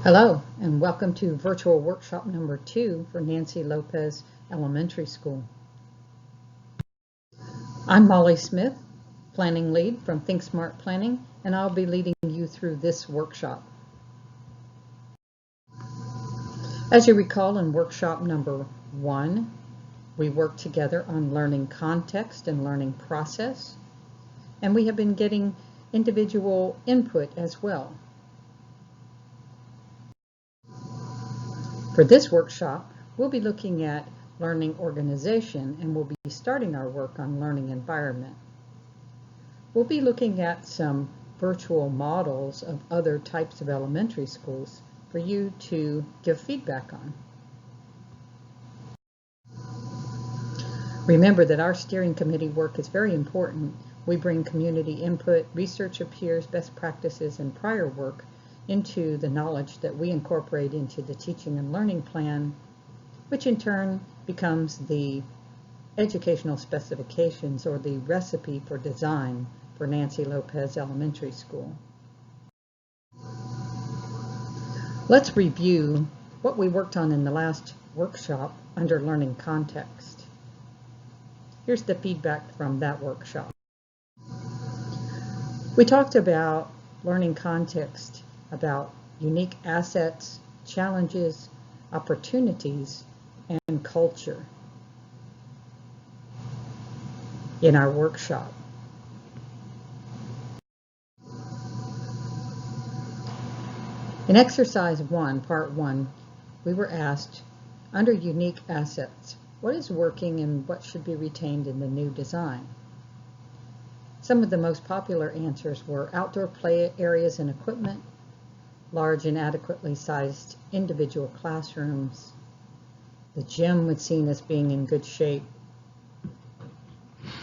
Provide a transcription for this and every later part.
Hello, and welcome to virtual workshop number 2 for Nancy Lopez Elementary School. I'm Molly Smith, planning lead from Think Smart Planning, and I'll be leading you through this workshop. As you recall, in workshop number 1, we worked together on learning context and learning process, and we have been getting individual input as well. For this workshop, we'll be looking at learning organization, and we'll be starting our work on learning environment. We'll be looking at some virtual models of other types of elementary schools for you to give feedback on. Remember that our steering committee work is very important. We bring community input, research of peers, best practices, and prior work into the knowledge that we incorporate into the teaching and learning plan, which in turn becomes the educational specifications or the recipe for design for Nancy Lopez Elementary School. Let's review what we worked on in the last workshop under learning context. Here's the feedback from that workshop. We talked about learning context, about unique assets, challenges, opportunities, and culture in our workshop. In exercise 1, part 1, we were asked, under unique assets, what is working and what should be retained in the new design? Some of the most popular answers were outdoor play areas and equipment, large and adequately sized individual classrooms. The gym was seen as being in good shape.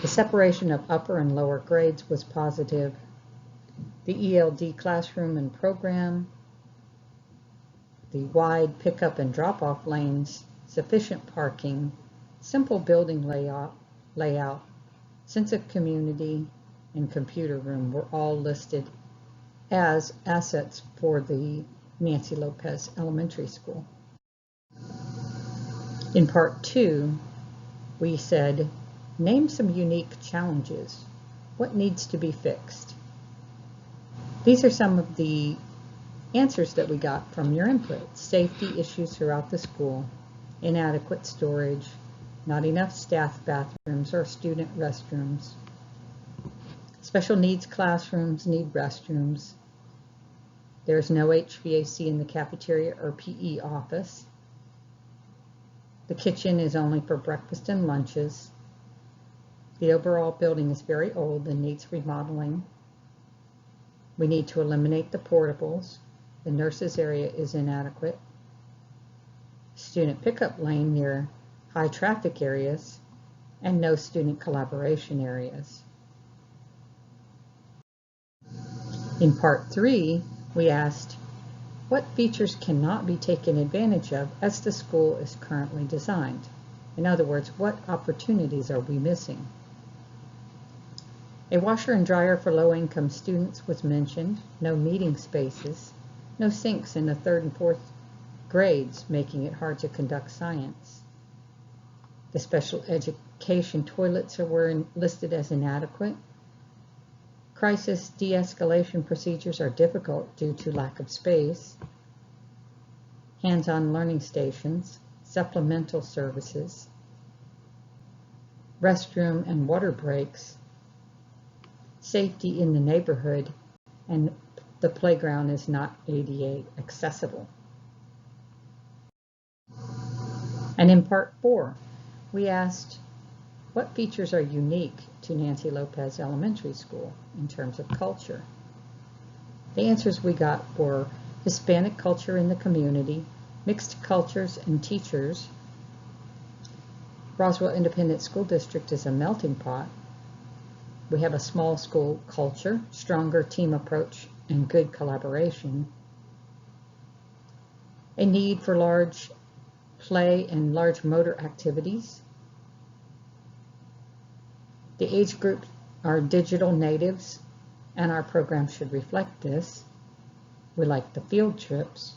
The separation of upper and lower grades was positive. The ELD classroom and program, the wide pickup and drop-off lanes, sufficient parking, simple building layout, sense of community, and computer room were all listed as assets for the Nancy Lopez Elementary School. In part 2, we said, name some unique challenges. What needs to be fixed? These are some of the answers that we got from your input. Safety issues throughout the school, inadequate storage, not enough staff bathrooms or student restrooms. Special needs classrooms need restrooms. There's no HVAC in the cafeteria or PE office. The kitchen is only for breakfast and lunches. The overall building is very old and needs remodeling. We need to eliminate the portables. The nurses area is inadequate. Student pickup lane near high traffic areas and no student collaboration areas. In part 3, we asked, what features cannot be taken advantage of as the school is currently designed? In other words, what opportunities are we missing? A washer and dryer for low-income students was mentioned, no meeting spaces, no sinks in the 3rd and 4th grades, making it hard to conduct science. The special education toilets were listed as inadequate. Crisis de-escalation procedures are difficult due to lack of space. Hands-on learning stations, supplemental services, restroom and water breaks, safety in the neighborhood, and the playground is not ADA accessible. And in part 4, we asked, what features are unique to Nancy Lopez Elementary School in terms of culture? The answers we got were Hispanic culture in the community, mixed cultures and teachers. Roswell Independent School District is a melting pot. We have a small school culture, stronger team approach, and good collaboration. A need for large play and large motor activities. The age group are digital natives, and our program should reflect this. We like the field trips.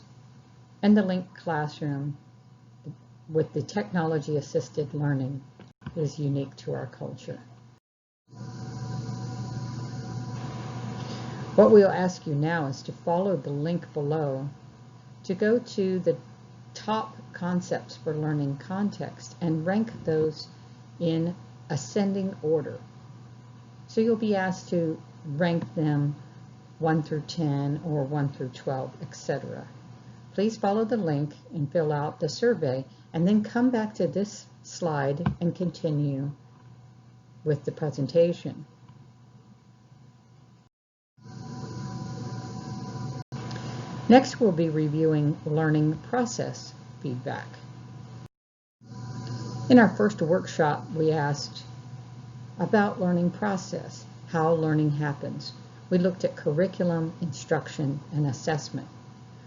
And the linked classroom with the technology-assisted learning is unique to our culture. What we'll ask you now is to follow the link below to go to the top concepts for learning context and rank those in ascending order. So you'll be asked to rank them 1 through 10 or 1 through 12, etc. Please follow the link and fill out the survey, and then come back to this slide and continue with the presentation. Next, we'll be reviewing learning process feedback. In our first workshop, we asked about learning process, how learning happens. We looked at curriculum, instruction, and assessment.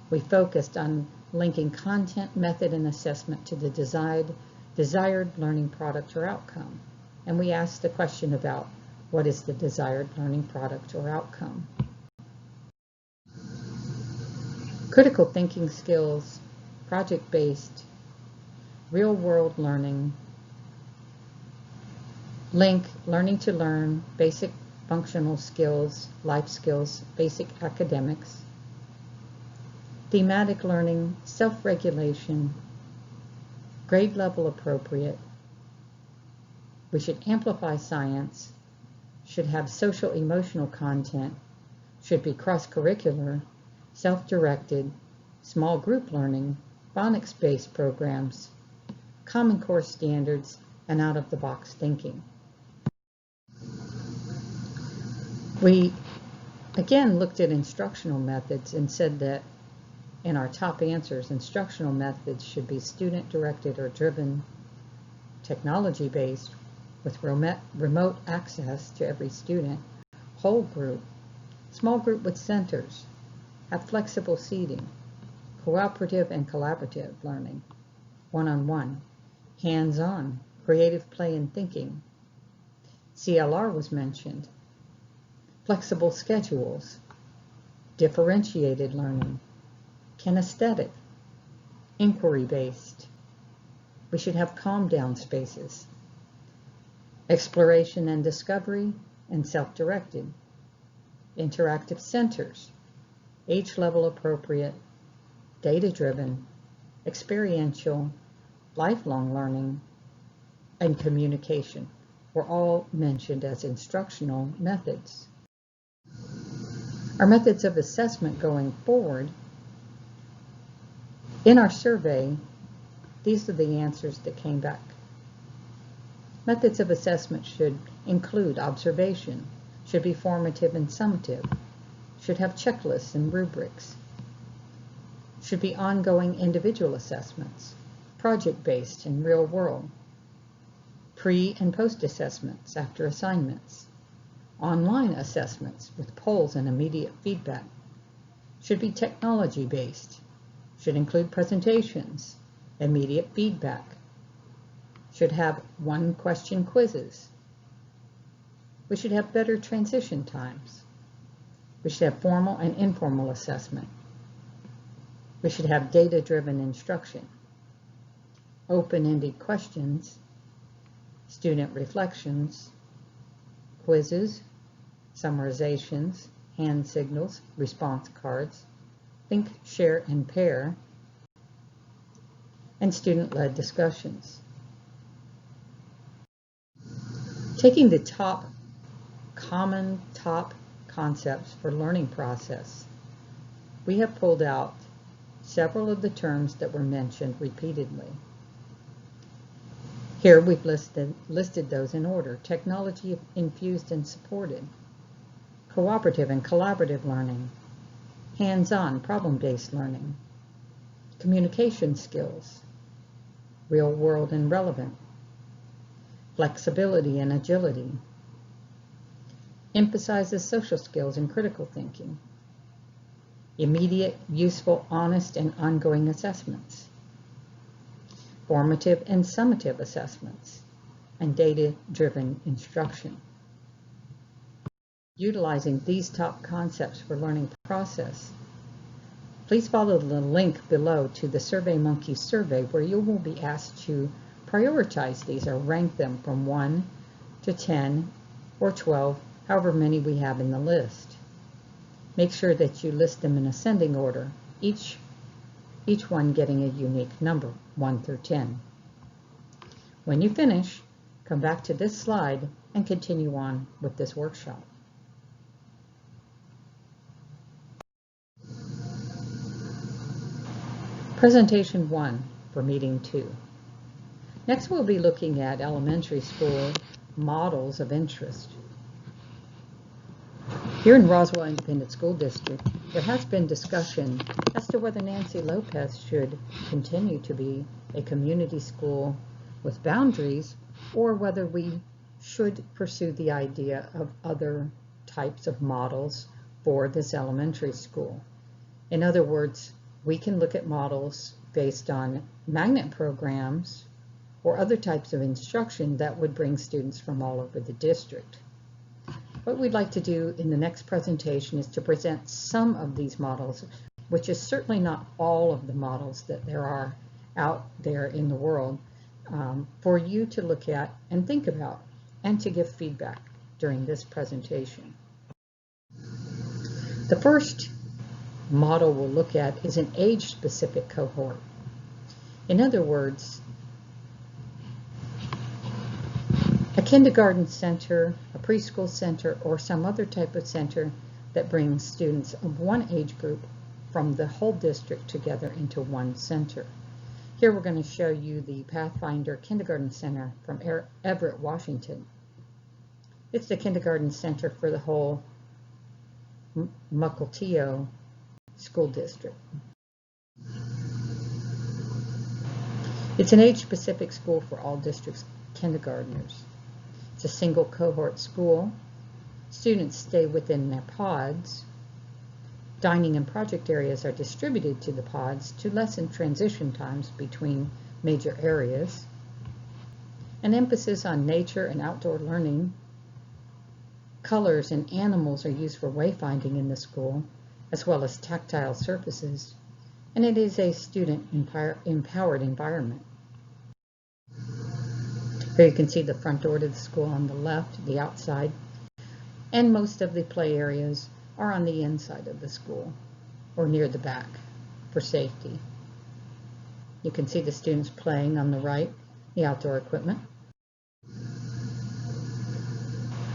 We focused on linking content, method, and assessment to the desired learning product or outcome. And we asked the question about what is the desired learning product or outcome. Critical thinking skills, project-based, real-world learning, link, learning to learn, basic functional skills, life skills, basic academics, thematic learning, self-regulation, grade level appropriate. We should amplify science, should have social emotional content, should be cross-curricular, self-directed, small group learning, phonics-based programs, Common Core standards, and out-of-the-box thinking. We again looked at instructional methods and said that in our top answers, instructional methods should be student-directed or driven, technology-based, with remote access to every student, whole group, small group with centers, have flexible seating, cooperative and collaborative learning, one-on-one, hands-on, creative play and thinking. CLR was mentioned, flexible schedules, differentiated learning, kinesthetic, inquiry-based. We should have calm-down spaces, exploration and discovery, and self-directed, interactive centers, age-level appropriate, data-driven, experiential, lifelong learning, and communication were all mentioned as instructional methods. Our methods of assessment going forward, in our survey, these are the answers that came back. Methods of assessment should include observation, should be formative and summative, should have checklists and rubrics, should be ongoing individual assessments, project-based and real-world, pre- and post-assessments after assignments, online assessments with polls and immediate feedback, should be technology-based, should include presentations, immediate feedback, should have one-question quizzes. We should have better transition times. We should have formal and informal assessment. We should have data-driven instruction, open-ended questions, student reflections, quizzes, summarizations, hand signals, response cards, think, share, and pair, and student-led discussions. Taking the top concepts for learning process, we have pulled out several of the terms that were mentioned repeatedly. Here we've listed those in order: technology infused and supported, cooperative and collaborative learning, hands-on problem-based learning, communication skills, real-world and relevant, flexibility and agility, emphasizes social skills and critical thinking, immediate, useful, honest, and ongoing assessments, formative and summative assessments, and data-driven instruction. Utilizing these top concepts for learning process, Please follow the link below to the SurveyMonkey survey where you will be asked to prioritize these or rank them from 1 to 10 or 12, however many we have in the list. Make sure that you list them in ascending order, each one getting a unique number, 1 through 10. When you finish, come back to this slide and continue on with this workshop. Presentation 1 for meeting 2. Next, we'll be looking at elementary school models of interest. Here in Roswell Independent School District, there has been discussion as to whether Nancy Lopez should continue to be a community school with boundaries, or whether we should pursue the idea of other types of models for this elementary school. In other words, we can look at models based on magnet programs or other types of instruction that would bring students from all over the district. What we'd like to do in the next presentation is to present some of these models, which is certainly not all of the models that there are out there in the world, for you to look at and think about and to give feedback during this presentation. The first model we'll look at is an age-specific cohort. In other words, a kindergarten center, a preschool center, or some other type of center that brings students of one age group from the whole district together into one center. Here we're going to show you the Pathfinder Kindergarten Center from Everett, Washington. It's the kindergarten center for the whole Mukilteo School District. It's an age-specific school for all districts' kindergartners. It's a single cohort school. Students stay within their pods. Dining and project areas are distributed to the pods to lessen transition times between major areas. An emphasis on nature and outdoor learning. Colors and animals are used for wayfinding in the school, as well as tactile surfaces, and it is a student-empowered environment. Here you can see the front door to the school on the left, the outside, and most of the play areas are on the inside of the school or near the back for safety. You can see the students playing on the right, the outdoor equipment.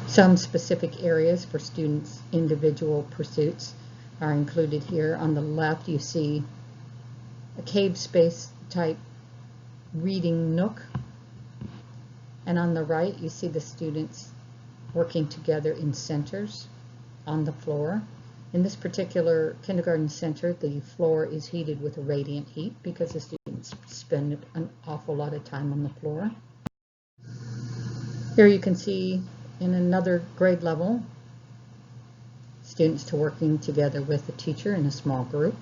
Some specific areas for students' individual pursuits are included here. On the left, you see a cave space type reading nook. And on the right, you see the students working together in centers on the floor. In this particular kindergarten center, the floor is heated with a radiant heat because the students spend an awful lot of time on the floor. Here you can see in another grade level, students working together with a teacher in a small group,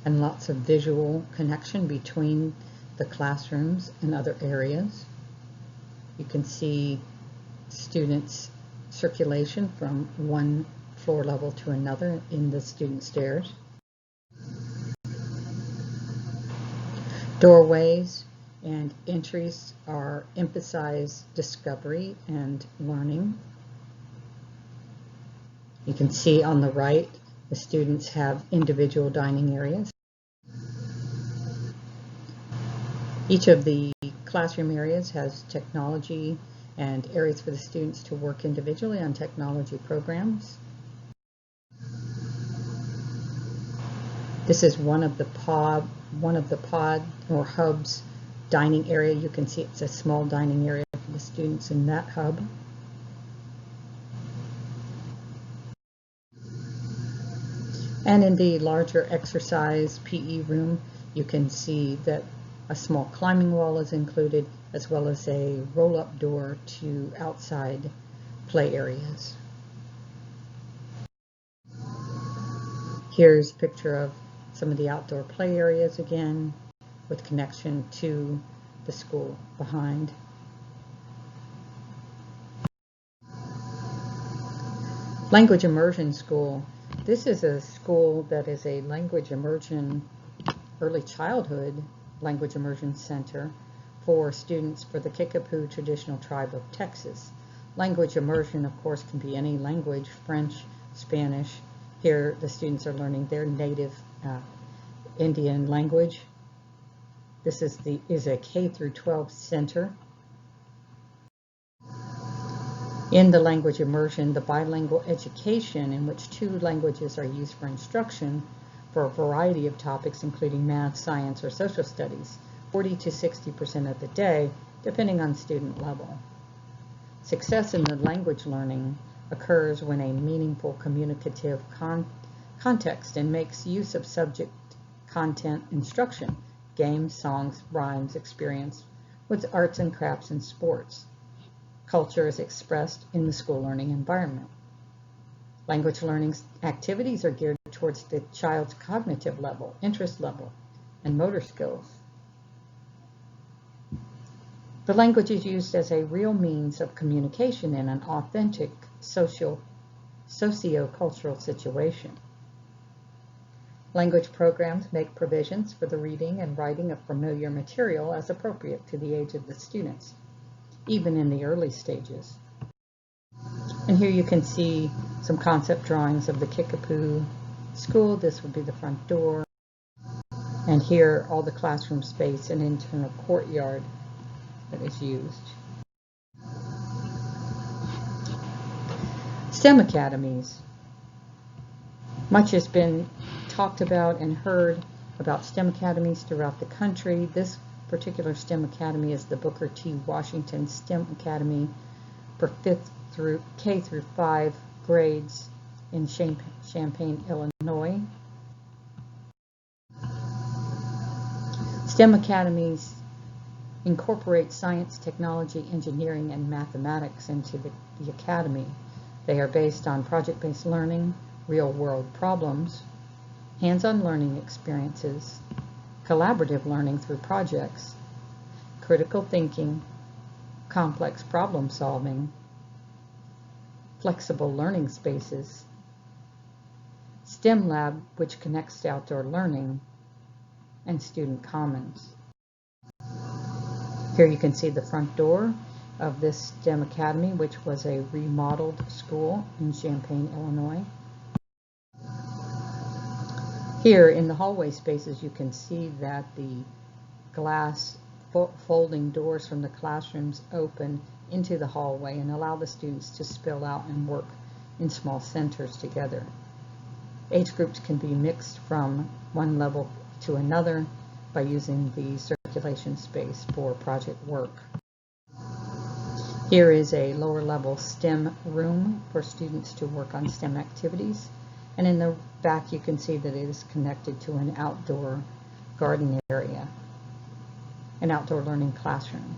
and lots of visual connection between the classrooms and other areas. You can see students' circulation from one floor level to another in the student stairs. Doorways and entries are emphasize discovery and learning. You can see on the right, the students have individual dining areas. Each of the classroom areas has technology and areas for the students to work individually on technology programs. This is one of the pod or hubs dining area. You can see it's a small dining area for the students in that hub. And in the larger exercise PE room, you can see that a small climbing wall is included, as well as a roll-up door to outside play areas. Here's a picture of some of the outdoor play areas again, with connection to the school behind. Language immersion school This is a school that is a language immersion, early childhood language immersion center for students for the Kickapoo traditional tribe of Texas. Language immersion, of course, can be any language, French, Spanish. Here, the students are learning their native Indian language. This is a K through 12 center. In the language immersion, the bilingual education in which 2 languages are used for instruction for a variety of topics, including math, science, or social studies, 40 to 60% of the day, depending on student level. Success in the language learning occurs when a meaningful communicative context and makes use of subject content instruction, games, songs, rhymes, experience with arts and crafts and sports. Culture is expressed in the school learning environment. Language learning activities are geared towards the child's cognitive level, interest level, and motor skills. The language is used as a real means of communication in an authentic socio-cultural situation. Language programs make provisions for the reading and writing of familiar material as appropriate to the age of the students, even in the early stages. And here you can see some concept drawings of the Kickapoo school. This would be the front door. And here, all the classroom space and internal courtyard that is used. STEM academies. Much has been talked about and heard about STEM academies throughout the country. This particular STEM academy is the Booker T. Washington STEM Academy for K through 5 grades in Champaign, Illinois. STEM academies incorporate science, technology, engineering, and mathematics into the academy. They are based on project-based learning, real-world problems, hands-on learning experiences, collaborative learning through projects, critical thinking, complex problem solving, flexible learning spaces, STEM lab, which connects to outdoor learning, and student commons. Here you can see the front door of this STEM academy, which was a remodeled school in Champaign, Illinois. Here in the hallway spaces, you can see that the glass folding doors from the classrooms open into the hallway and allow the students to spill out and work in small centers together. Age groups can be mixed from one level to another by using the circulation space for project work. Here is a lower level STEM room for students to work on STEM activities. And in the back you can see that it is connected to an outdoor garden area, an outdoor learning classroom.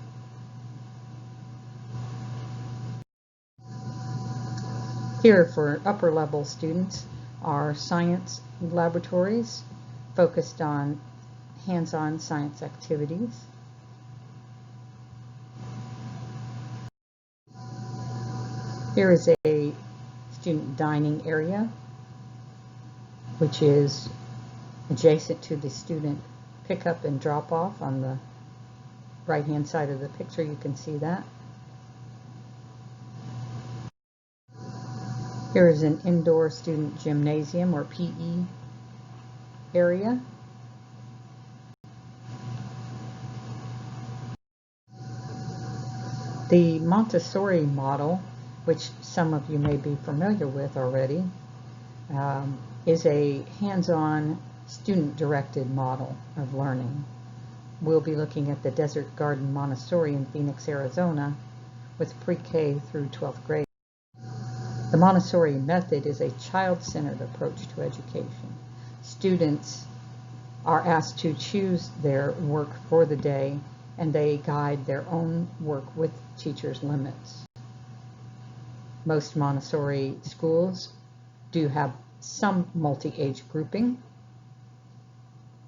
Here for upper level students are science laboratories focused on hands-on science activities. Here is a student dining area, which is adjacent to the student pickup and drop off on the right-hand side of the picture. You can see that. Here is an indoor student gymnasium or PE area. The Montessori model, which some of you may be familiar with already, is a hands-on student-directed model of learning. We'll be looking at the Desert Garden Montessori in Phoenix, Arizona, with pre-K through 12th grade. The Montessori method is a child-centered approach to education. Students are asked to choose their work for the day, and they guide their own work with teachers' limits. Most Montessori schools do have some multi-age grouping.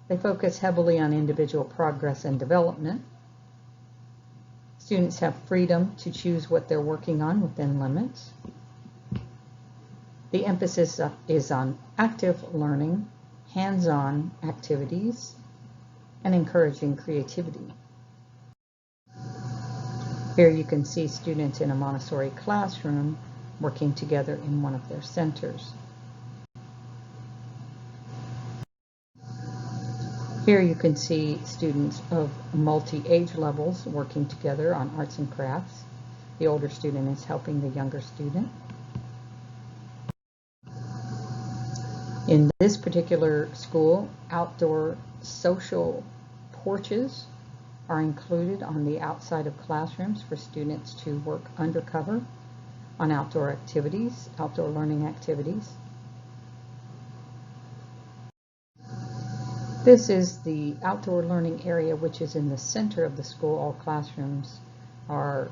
They focus heavily on individual progress and development. Students have freedom to choose what they're working on within limits. The emphasis is on active learning, hands-on activities, and encouraging creativity. Here you can see students in a Montessori classroom working together in one of their centers. Here you can see students of multi-age levels working together on arts and crafts. The older student is helping the younger student. In this particular school, outdoor social porches are included on the outside of classrooms for students to work undercover on outdoor activities, outdoor learning activities. This is the outdoor learning area, which is in the center of the school. All classrooms are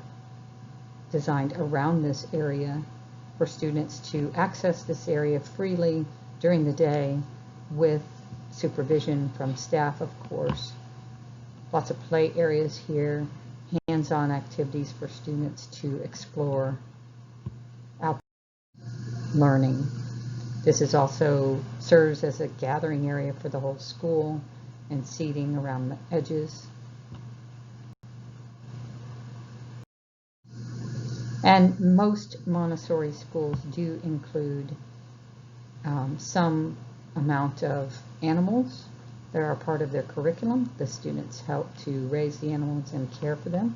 designed around this area for students to access this area freely during the day with supervision from staff, of course. Lots of play areas here, hands-on activities for students to explore outdoor learning. This is also serves as a gathering area for the whole school and seating around the edges. And most Montessori schools do include some amount of animals that are part of their curriculum. The students help to raise the animals and care for them.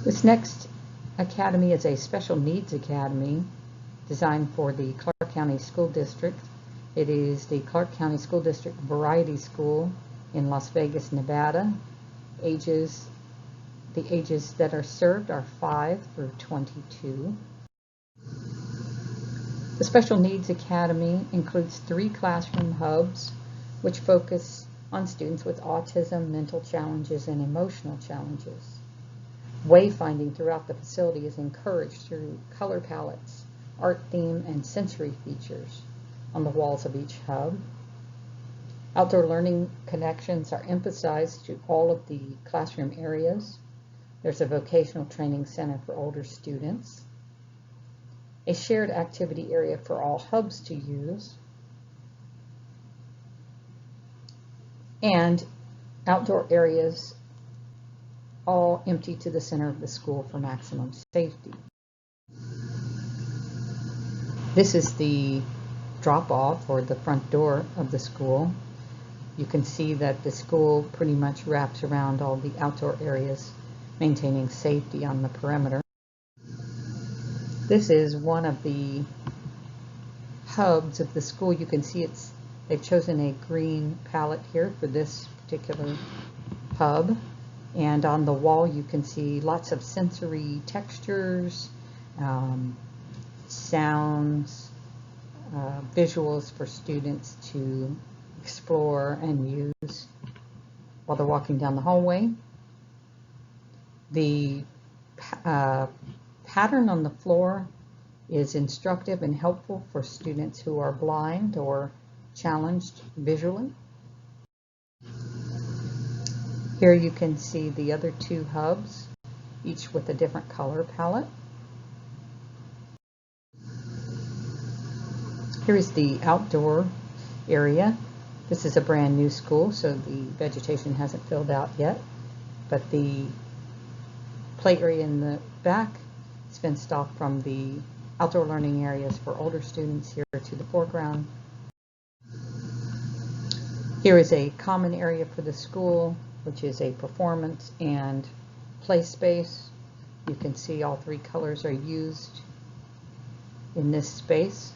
This next academy is a special needs academy designed for the Clark County School District. It is the Clark County School District Variety School in Las Vegas, Nevada. The ages that are served are 5 through 22. The Special Needs Academy includes 3 classroom hubs which focus on students with autism, mental challenges, and emotional challenges. Wayfinding throughout the facility is encouraged through color palettes, art theme, and sensory features on the walls of each hub. Outdoor learning connections are emphasized to all of the classroom areas. There's a vocational training center for older students, a shared activity area for all hubs to use, and outdoor areas all empty to the center of the school for maximum safety. This is the drop-off or the front door of the school. You can see that the school pretty much wraps around all the outdoor areas, maintaining safety on the perimeter. This is one of the hubs of the school. You can see they've chosen a green palette here for this particular hub. And on the wall you can see lots of sensory textures, sounds, visuals for students to explore and use while they're walking down the hallway. The pattern on the floor is instructive and helpful for students who are blind or challenged visually. Here you can see the other 2 hubs, each with a different color palette. Here is the outdoor area. This is a brand new school, so the vegetation hasn't filled out yet, but the play area in the back is fenced off from the outdoor learning areas for older students here to the foreground. Here is a common area for the school, which is a performance and play space. You can see all 3 colors are used in this space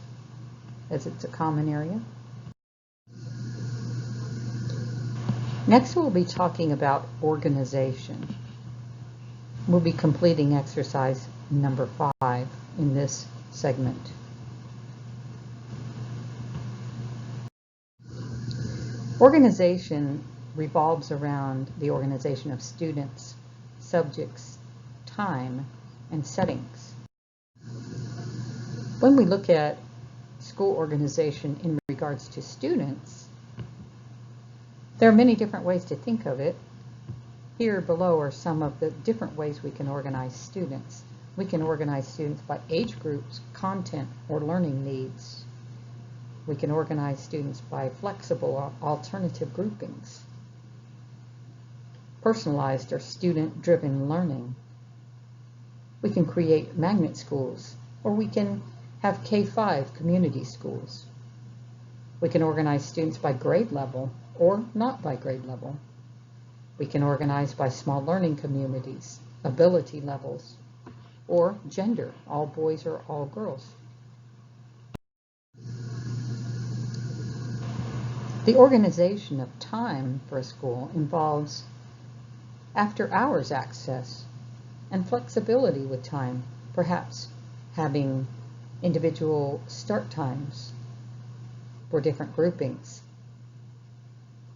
as it's a common area. Next we'll be talking about organization. We'll be completing exercise number 5 in this segment. Organization revolves around the organization of students, subjects, time, and settings. When we look at school organization in regards to students, there are many different ways to think of it. Here below are some of the different ways we can organize students. We can organize students by age groups, content, or learning needs. We can organize students by flexible or alternative groupings. Personalized or student-driven learning. We can create magnet schools, or we can have K-5 community schools. We can organize students by grade level or not by grade level. We can organize by small learning communities, ability levels, or gender, all boys or all girls. The organization of time for a school involves after-hours access and flexibility with time, perhaps having individual start times for different groupings.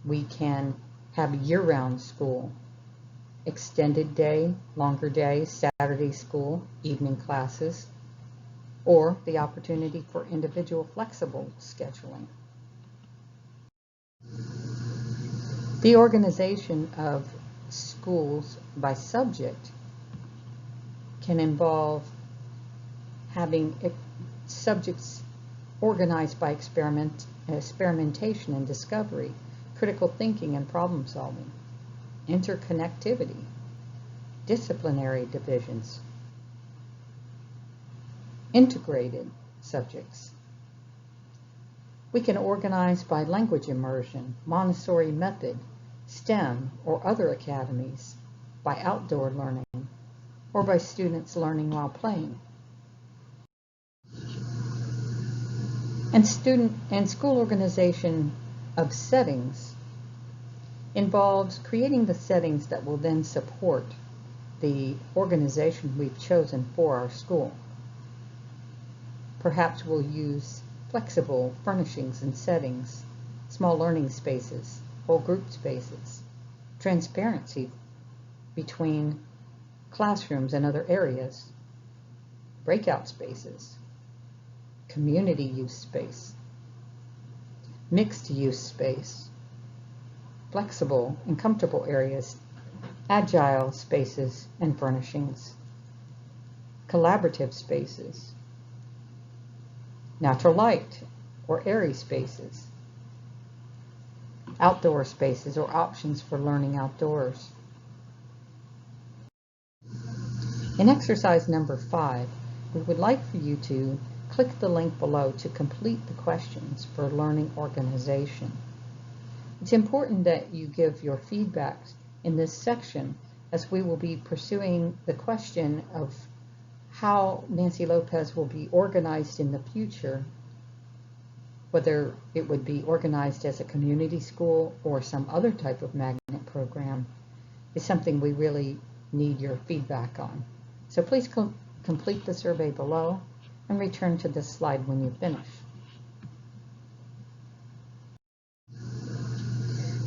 We can have year-round school, extended day, longer day, Saturday school, evening classes, or the opportunity for individual flexible scheduling. The organization of schools by subject can involve having subjects organized by experimentation and discovery, critical thinking and problem solving, interconnectivity, disciplinary divisions, integrated subjects. We can organize by language immersion, Montessori method, STEM or other academies, by outdoor learning, or by students learning while playing. And school organization of settings involves creating the settings that will then support the organization we've chosen for our school. Perhaps we'll use flexible furnishings and settings, small learning spaces, whole group spaces, transparency between classrooms and other areas, breakout spaces, community use space, mixed use space, flexible and comfortable areas, agile spaces and furnishings, collaborative spaces, natural light or airy spaces, outdoor spaces or options for learning outdoors. In exercise number 5, we would like for you to click the link below to complete the questions for learning organization. It's important that you give your feedback in this section, as we will be pursuing the question of how Nancy Lopez will be organized in the future, whether it would be organized as a community school or some other type of magnet program, is something we really need your feedback on. So please complete the survey below and return to this slide when you finish.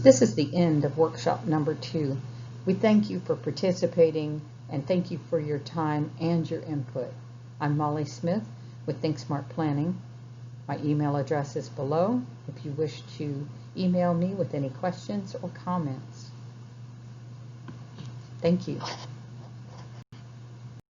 This is the end of workshop number 2. We thank you for participating and thank you for your time and your input. I'm Molly Smith with Think Smart Planning. My email address is below if you wish to email me with any questions or comments. Thank you.